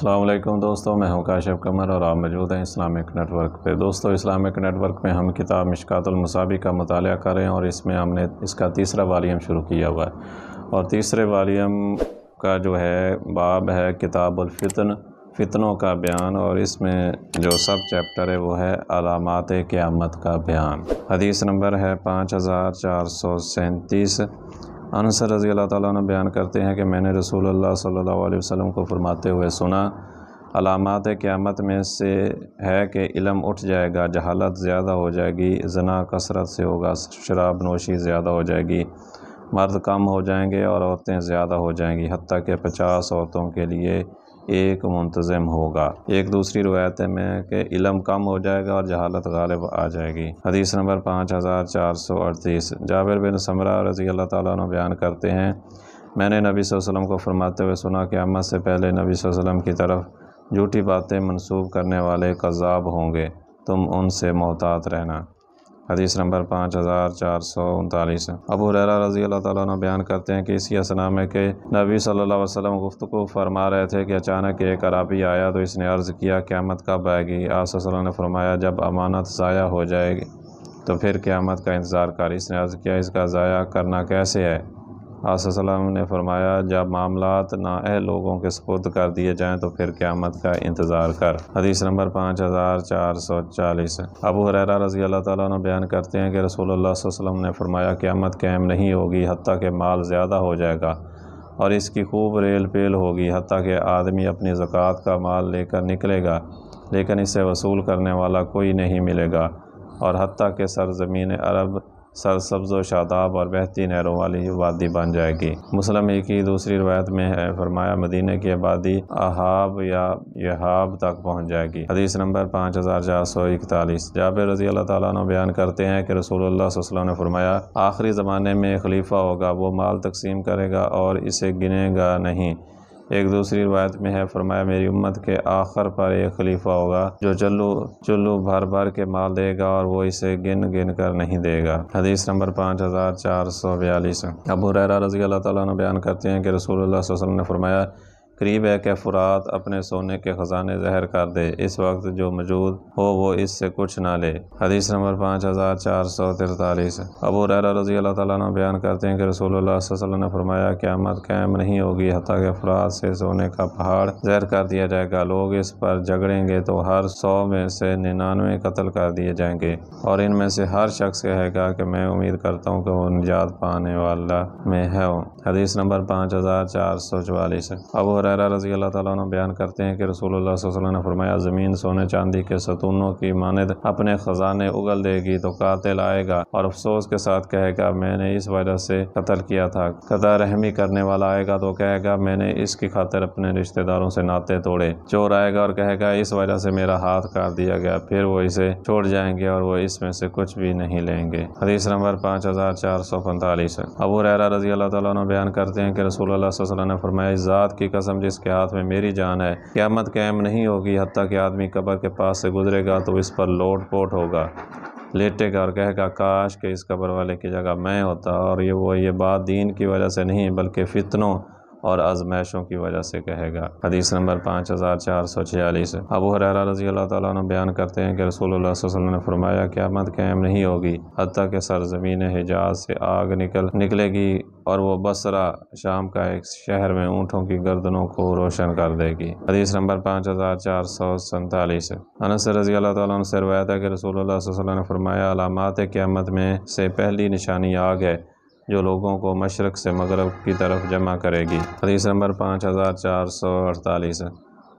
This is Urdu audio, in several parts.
السلام علیکم دوستوں، میں ہوں کاشف قمر اور آپ موجود ہیں اسلامک نیٹ ورک پہ۔ دوستوں، اسلامک نیٹ ورک میں ہم کتاب مشکوٰۃ المصابیح کا مطالعہ کر رہے ہیں اور اس میں ہم نے اس کا تیسرا والیوم شروع کیا ہوا ہے، اور تیسرے والیوم کا جو ہے باب ہے کتاب الفتن، فتنوں کا بیان، اور اس میں جو سب چیپٹر ہے وہ ہے علامات قیامت کا بیان۔ حدیث نمبر ہے 5437۔ انس رضی اللہ تعالیٰ عنہ بیان کرتے ہیں کہ میں نے رسول اللہ صلی اللہ علیہ وسلم کو فرماتے ہوئے سنا، علامات قیامت میں سے ہے کہ علم اٹھ جائے گا، جہالت زیادہ ہو جائے گی، زنا کثرت سے ہوگا، شراب نوشی زیادہ ہو جائے گی، مرد کم ہو جائیں گے اور عورتیں زیادہ ہو جائیں گی، حتیٰ کہ 50 عورتوں کے لیے ایک منتظم ہوگا۔ ایک دوسری روایت میں کہ علم کم ہو جائے گا اور جہالت غالب آ جائے گی۔ حدیث نمبر 5438۔ جابر بن سمرہ رضی اللہ تعالیٰ عنہ بیان کرتے ہیں، میں نے نبی صلی اللہ علیہ وسلم کو فرماتے ہوئے سنا، قیامت سے پہلے نبی صلی اللہ علیہ وسلم کی طرف جھوٹی باتیں منسوب کرنے والے کذاب ہوں گے، تم ان سے محتاط رہنا۔ حدیث نمبر 5439۔ ابو ہریرہ رضی اللہ تعالیٰ عنہ بیان کرتے ہیں کہ اسی اثنا میں کہ نبی صلی اللہ علیہ وسلم گفتگو فرما رہے تھے کہ اچانک ایک اعرابی آیا تو اس نے عرض کیا، قیامت کب آئے گی؟ آپ صلی اللہ علیہ وسلم نے فرمایا، جب امانت ضائع ہو جائے گی تو پھر قیامت کا انتظار کر۔ اس نے عرض کیا، اس کا ضائع کرنا کیسے ہے؟ آپ صلی اللہ علیہ وسلم نے فرمایا، جب معاملات نااہل لوگوں کے سپرد کر دیے جائیں تو پھر قیامت کا انتظار کر۔ حدیث نمبر 5440۔ ابو ہریرہ رضی اللہ تعالیٰ عنہ بیان کرتے ہیں کہ رسول اللہ صلی اللہ علیہ وسلم نے فرمایا، قیامت قائم نہیں ہوگی حتیٰ کہ مال زیادہ ہو جائے گا اور اس کی خوب ریل پیل ہوگی، حتیٰ کہ آدمی اپنی زکوٰۃ کا مال لے کر نکلے گا لیکن اسے وصول کرنے والا کوئی نہیں ملے گا، اور حتیٰ کہ سرزمین عرب سرسبز و شاداب اور بہتی نہروں والی وادی بن جائے گی۔ مسلم کی دوسری روایت میں ہے، فرمایا مدینہ کی آبادی احاب یا یحاب تک پہنچ جائے گی۔ حدیث نمبر 5441۔ جابر رضی اللہ تعالیٰ عنہ بیان کرتے ہیں کہ رسول اللہ صلی اللہ علیہ وسلم نے فرمایا، آخری زمانے میں خلیفہ ہوگا، وہ مال تقسیم کرے گا اور اسے گنے گا نہیں۔ ایک دوسری روایت میں ہے، فرمایا میری امت کے آخر پر ایک خلیفہ ہوگا جو چلو بھر بھر کے مال دے گا اور وہ اسے گن گن کر نہیں دے گا۔ حدیث نمبر 5442۔ ابو ہریرہ رضی اللہ تعالیٰ عنہ بیان کرتے ہیں کہ رسول اللہ صلی اللہ علیہ وسلم نے فرمایا، قریب ہے کہ فرات اپنے سونے کے خزانے ظاہر کر دے، اس وقت جو موجود ہو وہ اس سے کچھ نہ لے۔ حدیث نمبر 5443۔ ابو ہریرہ رضی اللہ تعالیٰ عنہ بیان کرتے ہیں کہ رسول اللہ صلی اللہ علیہ وسلم نے فرمایا، قیامت قائم نہیں ہوگی حتیٰ کہ فرات سے سونے کا پہاڑ ظاہر کر دیا جائے گا، لوگ اس پر جھگڑیں گے تو ہر 100 میں سے 99 قتل کر دیے جائیں گے، اور ان میں سے ہر شخص کہے گا کہ میں امید کرتا ہوں کہ وہ نجات پانے والا میں ہے۔ حدیث نمبر 5444۔ ابو ہریرہ رضی اللہ تعالیٰ عنہ بیان کرتے ہیں کہ رسول اللہ صلی اللہ علیہ وسلم نے فرمایا، زمین سونے چاندی کے ستونوں کی مانند اپنے خزانے اگل دے گی تو قاتل آئے گا اور افسوس کے ساتھ کہے گا میں نے اس وجہ سے قتل کیا تھا، قطع رحمی کرنے والا آئے گا تو کہے گا میں نے اس کی خاطر اپنے رشتہ داروں سے ناطے توڑے، چور آئے گا اور کہے گا اس وجہ سے میرا ہاتھ کاٹ دیا گیا، پھر وہ اسے چھوڑ جائیں گے اور وہ اس میں سے کچھ بھی نہیں لیں گے۔ حدیث نمبر 5445۔ ابو ہریرہ رضی اللہ تعالیٰ عنہ بیان کرتے ہیں کہ رسول اللہ صلی اللہ علیہ وسلم نے فرمایا، اس ذات کی قسم جس کے ہاتھ میں میری جان ہے، قیامت قائم نہیں ہوگی حتیٰ کہ آدمی قبر کے پاس سے گزرے گا تو اس پر لوٹ پوٹ ہوگا، لیٹے گا اور کہے گا کاش کہ اس قبر والے کی جگہ میں ہوتا، اور یہ بات دین کی وجہ سے نہیں بلکہ فتنوں اور آزمائشوں کی وجہ سے کہے گا۔ حدیث نمبر 5446۔ ابو ہریرہ رضی اللہ تعالیٰ عنہ بیان کرتے ہیں کہ رسول اللہ صلی اللہ علیہ وسلم نے فرمایا، قیامت قائم نہیں ہوگی حتیٰ کہ سرزمین حجاز سے آگ نکلے گی اور وہ بصرہ شام کا ایک شہر میں اونٹوں کی گردنوں کو روشن کر دے گی۔ حدیث نمبر 5447۔ انس رضی اللہ تعالیٰ عنہ سے روایت ہے کہ رسول اللہ صلی اللہ علیہ وسلم نے فرمایا، علامات قیامت میں سے پہلی نشانی آگ ہے جو لوگوں کو مشرق سے مغرب کی طرف جمع کرے گی۔ حدیث نمبر 5448۔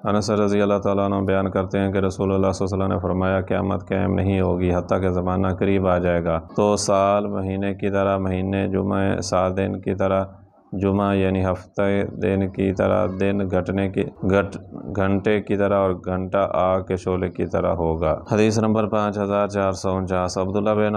انس رضی اللہ تعالیٰ عنہ بیان کرتے ہیں کہ رسول اللہ صلی اللہ علیہ وسلم نے فرمایا، قیامت قائم نہیں ہوگی حتیٰ کہ زمانہ قریب آ جائے گا تو سال مہینے کی طرح مہینے، جمعہ سال دن کی طرح جمعہ یعنی ہفتے دن کی طرح دن، گھنٹے کی طرح اور گھنٹہ آگ کے شعلے کی طرح ہوگا۔ حدیث نمبر 5449۔ عبداللہ بن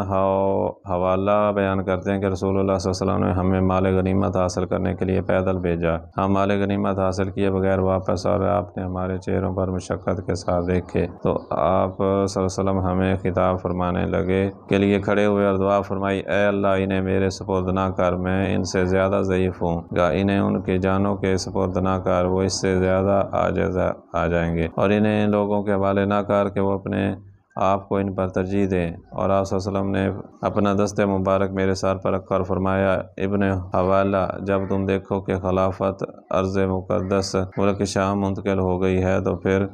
حوالہ بیان کرتے ہیں کہ رسول اللہ صلی اللہ علیہ وسلم نے ہمیں مال غنیمت حاصل کرنے کے لیے پیدل بھیجا، ہم مال غنیمت حاصل کیے بغیر واپس، اور آپ نے ہمارے چہروں پر مشقت کے ساتھ دیکھے تو آپ صلی اللہ علیہ وسلم ہمیں خطاب فرمانے لگے کے لیے کھڑے ہوئے اور دعا فرمائی، اے اللہ انہیں میرے سپرد نہ کر، میں ان سے زیادہ ضعیف ہوں، رکھوں گا، انہیں ان کی جانوں کے سپرد نہ کر، وہ اس سے زیادہ عاجز آ جائیں گے، اور انہیں ان لوگوں کے حوالے نہ کر کہ وہ اپنے آپ کو ان پر ترجیح دیں۔ اور آپ صلی اللہ علیہ وسلم نے اپنا دست مبارک میرے سر پر رکھ کر فرمایا، ابن حوالہ، جب تم دیکھو کہ خلافت ارض مقدس ملک شام منتقل ہو گئی ہے تو پھر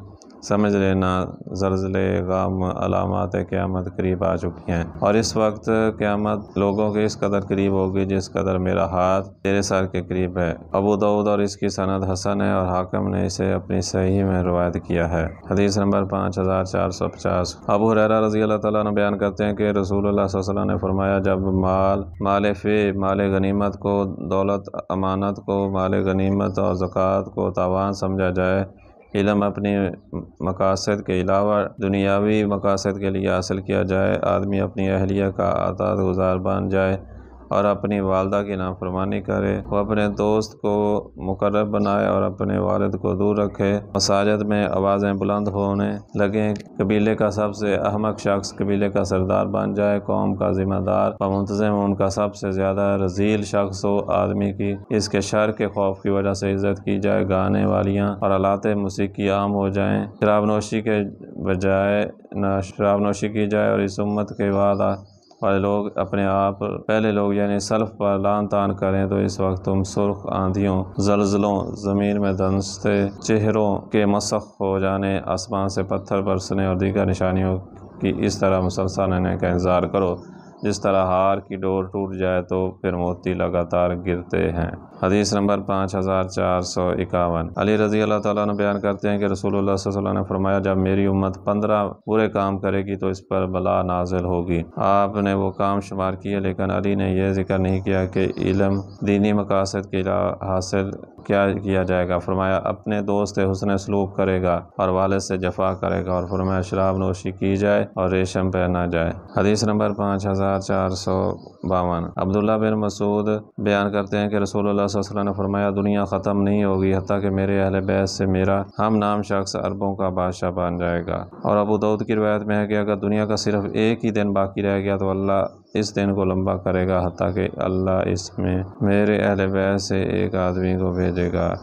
سمجھ لینا زلزلے غم علامات قیامت قریب آ چکی ہیں، اور اس وقت قیامت لوگوں کے اس قدر قریب ہوگی جس قدر میرا ہاتھ تیرے سر کے قریب ہے۔ ابو داؤد اور اس کی سند حسن ہے، اور حاکم نے اسے اپنی صحیح میں روایت کیا ہے۔ حدیث نمبر 5450۔ ابو ہریرہ رضی اللہ تعالیٰ عنہ بیان کرتے ہیں کہ رسول اللہ صلی اللہ علیہ وسلم نے فرمایا، جب مال فی، مال غنیمت کو، دولت امانت کو، مال غنیمت اور زکوٰۃ کو تاوان سمجھا جائے، علم اپنی مقاصد کے علاوہ دنیاوی مقاصد کے لیے حاصل کیا جائے، آدمی اپنی اہلیہ کا اطاعت گزار بن جائے اور اپنی والدہ کی نافرمانی کرے، وہ اپنے دوست کو مقرب بنائے اور اپنے والد کو دور رکھے، مساجد میں آوازیں بلند ہونے لگیں، قبیلے کا سب سے احمق شخص قبیلے کا سردار بن جائے، قوم کا ذمہ دار و منتظم ان کا سب سے زیادہ رذیل شخص ہو، آدمی کی اس کے شر کے خوف کی وجہ سے عزت کی جائے، گانے والیاں اور آلات موسیقی عام ہو جائیں، شراب نوشی کے بجائے شراب نوشی کی جائے، اور اس امت کے بعد والے لوگ اپنے آپ پہلے لوگ یعنی سلف پر لعن طعن کریں، تو اس وقت تم سرخ آندھیوں، زلزلوں، زمین میں دھنستے چہروں کے مسخ ہو جانے، آسمان سے پتھر برسنے اور دیگر نشانیوں کی اس طرح مسلسل آنے کا انتظار کرو، جس طرح ہار کی ڈور ٹوٹ جائے تو پھر موتی لگاتار گرتے ہیں۔ حدیث نمبر 5451۔ علی رضی اللہ تعالیٰ عنہ بیان کرتے ہیں کہ رسول اللہ صلی اللہ علیہ وسلم نے فرمایا، جب میری امت 15 برے کام کرے گی تو اس پر بلا نازل ہوگی۔ آپ نے وہ کام شمار کیے، لیکن علی نے یہ ذکر نہیں کیا کہ علم دینی مقاصد کے حاصل کیا کیا جائے گا۔ فرمایا، اپنے دوست سے حسن سلوک کرے گا اور والد سے جفا کرے گا، اور فرمایا شراب نوشی کی جائے اور ریشم پہنا جائے۔ حدیث نمبر 5452۔ عبداللہ بن مسعود بیان کرتے ہیں کہ رسول اللہ صلی اللہ علیہ وسلم نے فرمایا، دنیا ختم نہیں ہوگی حتیٰ کہ میرے اہل بیت سے میرا ہم نام شخص عربوں کا بادشاہ بن جائے گا۔ اور ابو داؤد کی روایت میں ہے کہ اگر دنیا کا صرف ایک ہی دن باقی رہ گیا تو اللہ اس دن کو لمبا کرے گا حتیٰ کہ اللہ اس میں میرے اہل بیت سے ایک آدمی کو بھیجے گا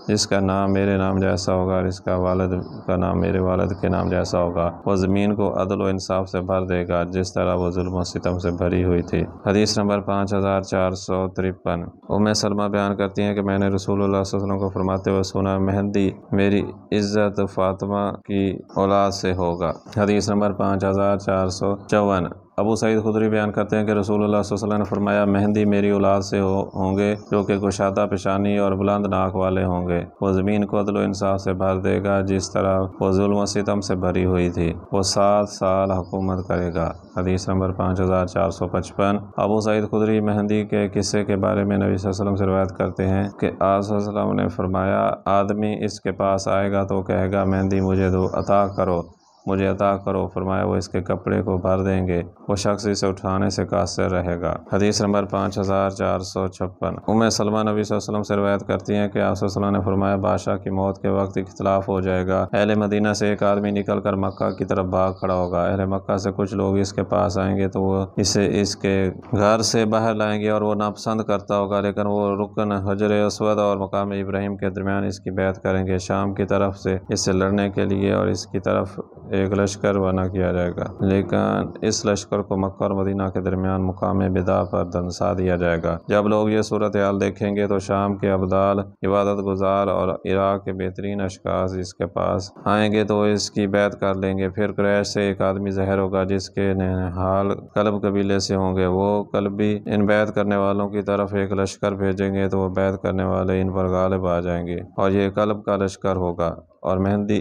جس کا نام میرے نام جیسا ہوگا اور اس کا والد کا نام میرے والد کے نام جیسا ہوگا، وہ زمین کو عدل و انصاف سے بھر دے گا جس طرح وہ ظلم و ستم سے بھری ہوئی تھی۔ حدیث نمبر 5453۔ سلمہ بیان کرتی ہیں کہ میں نے رسول اللہ صلی اللہ علیہ وسلم کو فرماتے ہوئے سنا، مہدی میری عزت فاطمہ کی اولاد سے ہوگا۔ حدیث نمبر 5454۔ ابو سعید خدری بیان کرتے ہیں کہ رسول اللہ صلی اللہ علیہ وسلم نے فرمایا، مہدی میری اولاد سے ہوں گے جو کہ کشادہ پیشانی اور بلند ناک والے ہوں گے، وہ زمین کو عدل و انصاف سے بھر دے گا جس طرح وہ ظلم و ستم سے بھری ہوئی تھی، وہ 7 سال حکومت کرے گا۔ حدیث نمبر 5455۔ ابو سعید خدری مہدی کے قصے کے بارے میں نبی صلی اللہ علیہ وسلم سے روایت کرتے ہیں کہ آپ صلی اللہ علیہ وسلم نے فرمایا، آدمی اس کے پاس آئے گا تو کہے گا، مہدی مجھے دو، عطا کرو، مجھے عطا کرو۔ فرمایا، وہ اس کے کپڑے کو بھر دیں گے، وہ شخص اسے اٹھانے سے قاصر رہے گا۔ حدیث نمبر 5456۔ سلمہ نبی صلی اللہ علیہ وسلم سے روایت کرتی ہیں کہ آپ صلی اللہ علیہ وسلم نے فرمایا، بادشاہ کی موت کے وقت اختلاف ہو جائے گا، اہل مدینہ سے ایک آدمی نکل کر مکہ کی طرف بھاگ کھڑا ہوگا، اہل مکہ سے کچھ لوگ اس کے پاس آئیں گے تو وہ اسے اس کے گھر سے باہر لائیں گے اور وہ ناپسند کرتا ہوگا، لیکن وہ رکن حجر اسود اور مقام ابراہیم کے درمیان اس کی بیعت کریں گے، شام کی طرف سے اس سے لڑنے کے لیے، اور اس کی طرف ایک لشکر روانہ کیا جائے گا، لیکن اس لشکر کو مکہ اور مدینہ کے درمیان مقام بدع پر دھنسا دیا جائے گا۔ جب لوگ یہ صورتحال دیکھیں گے تو شام کے ابدال، عبادت گزار اور عراق کے بہترین اشخاص اس کے پاس آئیں گے تو اس کی بیعت کر لیں گے۔ پھر قریش سے ایک آدمی ظاہر ہوگا جس کے نحال کلب قبیلے سے ہوں گے، وہ کلبی ان بیعت کرنے والوں کی طرف ایک لشکر بھیجیں گے تو وہ بیعت کرنے والے ان پر غالب آ جائیں گے اور یہ کلب کا لشکر ہوگا، اور مہدی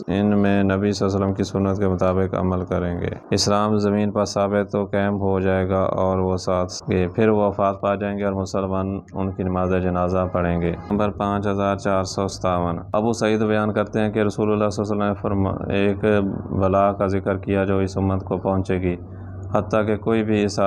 ان میں نبی صلی اللہ علیہ وسلم کی سنت کے مطابق عمل کریں گے، اسلام زمین پر ثابت و قائم ہو جائے گا اور وہ ساتھ گے، پھر وہ وفات پا جائیں گے اور مسلمان ان کی نماز جنازہ پڑھیں گے۔ نمبر 5457۔ ابو سعید بیان کرتے ہیں کہ رسول اللہ صلی اللہ علیہ وسلم نے ایک بلا کا ذکر کیا جو اس امت کو پہنچے گی، حتیٰ کہ کوئی بھی اس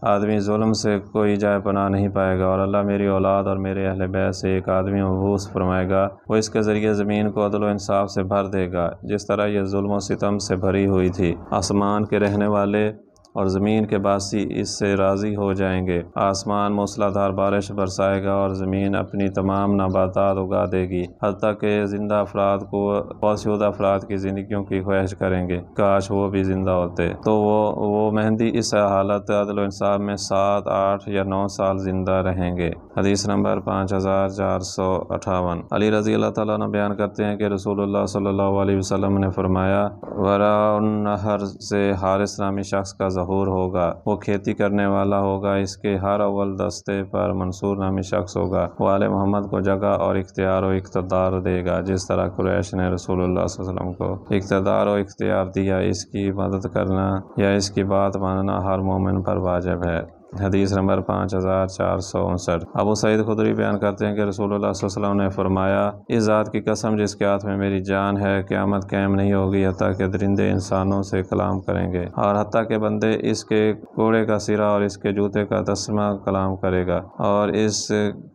آدمی ظلم سے کوئی جائے پناہ نہیں پائے گا، اور اللہ میری اولاد اور میرے اہل بیت سے ایک آدمی مبعوث فرمائے گا، وہ اس کے ذریعے زمین کو عدل و انصاف سے بھر دے گا جس طرح یہ ظلم و ستم سے بھری ہوئی تھی۔ آسمان کے رہنے والے اور زمین کے باسی اس سے راضی ہو جائیں گے۔ آسمان موسلادھار بارش برسائے گا اور زمین اپنی تمام نباتات اگا دے گی، حتیٰ کہ زندہ افراد کو پوشیدہ افراد کی زندگیوں کی خواہش کریں گے، کاش وہ بھی زندہ ہوتے تو وہ مہندی اس حالت عدل و انصاف میں 7، 8 یا 9 سال زندہ رہیں گے۔ حدیث نمبر 5458۔ علی رضی اللہ تعالیٰ عنہ بیان کرتے ہیں کہ رسول اللہ صلی اللہ علیہ وسلم نے فرمایا، وراء النہر سے حارث نامی شخص کا ظہور ہوگا، وہ کھیتی کرنے والا ہوگا، اس کے ہر اول دستے پر منصور نامی شخص ہوگا، وہ آل محمد کو جگہ اور اختیار و اقتدار دے گا جس طرح قریش نے رسول اللہ صلی اللہ علیہ وسلم کو اقتدار و اختیار دیا۔ اس کی مدد کرنا یا اس کی بات ماننا ہر مومن پر واجب ہے۔ حدیث نمبر 5459۔ ابو سعید خدری بیان کرتے ہیں کہ رسول اللہ صلی اللہ علیہ وسلم نے فرمایا، اس ذات کی قسم جس کے ہاتھ میں میری جان ہے، قیامت قائم نہیں ہوگی حتیٰ کہ درندے انسانوں سے کلام کریں گے، اور حتیٰ کہ بندے اس کے کوڑے کا سرا اور اس کے جوتے کا تسمہ کلام کرے گا، اور اس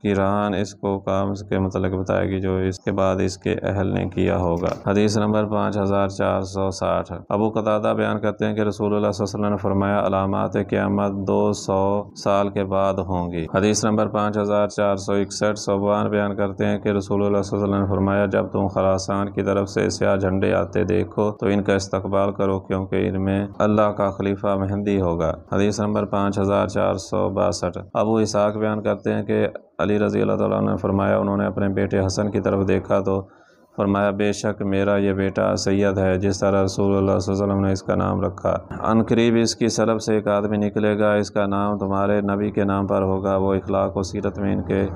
کی ران اس کو کام کے متعلق بتائے گی جو اس کے بعد اس کے اہل نے کیا ہوگا۔ حدیث نمبر 5460۔ ابو قتادہ بیان کرتے ہیں کہ رسول اللہ صلی اللہ علیہ وسلم نے فرمایا، علامات قیامت 200 سال کے بعد ہوں گی۔ حدیث نمبر 5461۔ صوبان بیان کرتے ہیں کہ رسول اللہ صلی اللہ علیہ وسلم نے فرمایا، جب تم خراسان کی طرف سے سیاہ جھنڈے آتے دیکھو تو ان کا استقبال کرو، کیونکہ ان میں اللہ کا خلیفہ مہدی ہوگا۔ حدیث نمبر 5462۔ ابو اسحاق بیان کرتے ہیں کہ علی رضی اللہ تعالیٰ عنہ نے فرمایا، انہوں نے اپنے بیٹے حسن کی طرف دیکھا تو فرمایا، بے شک میرا یہ بیٹا سید ہے، جس طرح رسول اللہ صلی اللہ علیہ وسلم نے اس کا نام رکھا۔ عنقریب اس کی سلب سے ایک آدمی نکلے گا، اس کا نام تمہارے نبی کے نام پر ہوگا، وہ اخلاق و سیرت میں ان کے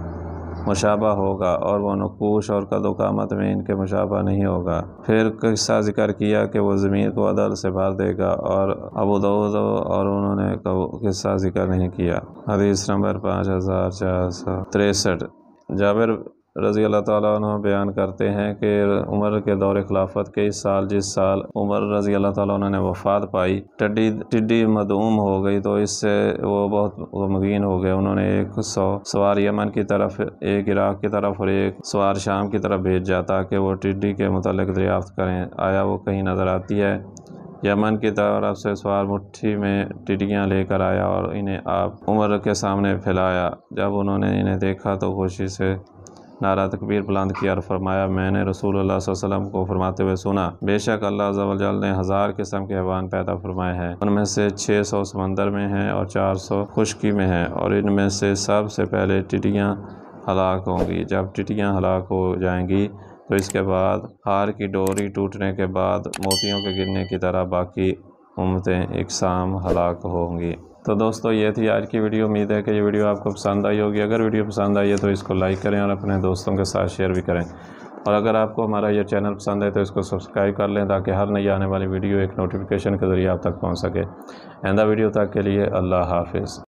مشابہ ہوگا اور وہ نقوش اور قد و قامت میں ان کے مشابہ نہیں ہوگا۔ پھر قصہ ذکر کیا کہ وہ زمین کو عدل سے بھر دے گا، اور ابو داؤد اور انہوں نے قصہ ذکر نہیں کیا۔ حدیث نمبر 5463۔ جابر رضی اللہ تعالیٰ عنہ بیان کرتے ہیں کہ عمر کے دور خلافت کے جس سال عمر رضی اللہ تعالیٰ عنہ نے وفات پائی، ٹڈی مدعوم ہو گئی تو اس سے وہ بہت غمگین ہو گئے۔ انہوں نے 100 سوار یمن کی طرف، ایک عراق کی طرف اور ایک سوار شام کی طرف بھیجا تاکہ وہ ٹڈی کے متعلق دریافت کریں، آیا وہ کہیں نظر آتی ہے۔ یمن کی طرف سے سوار مٹھی میں ٹڈیاں لے کر آیا اور انہیں آپ عمر کے سامنے پھیلایا۔ جب انہوں نے انہیں دیکھا تو خوشی سے نعرہ تکبیر بلند کیا اور فرمایا، میں نے رسول اللہ صلی اللہ علیہ وسلم کو فرماتے ہوئے سنا، بے شک اللہ عز و جل نے 1000 قسم کے حیوان پیدا فرمائے ہیں، ان میں سے 600 سمندر میں ہیں اور 400 خشکی میں ہیں، اور ان میں سے سب سے پہلے ٹڈیاں ہلاک ہوں گی۔ جب ٹڈیاں ہلاک ہو جائیں گی تو اس کے بعد ہار کی ڈوری ٹوٹنے کے بعد موتیوں کے گرنے کی طرح باقی امتیں اقسام ہلاک ہوں گی۔ تو دوستو یہ تھی آج کی ویڈیو، امید ہے کہ یہ ویڈیو آپ کو پسند آئی ہوگی۔ اگر ویڈیو پسند آئی ہے تو اس کو لائک کریں اور اپنے دوستوں کے ساتھ شیئر بھی کریں، اور اگر آپ کو ہمارا یہ چینل پسند ہے تو اس کو سبسکرائب کر لیں تاکہ ہر نئی آنے والی ویڈیو ایک نوٹیفیکیشن کے ذریعے آپ تک پہنچ سکے۔ آئندہ ویڈیو تک کے لیے اللہ حافظ۔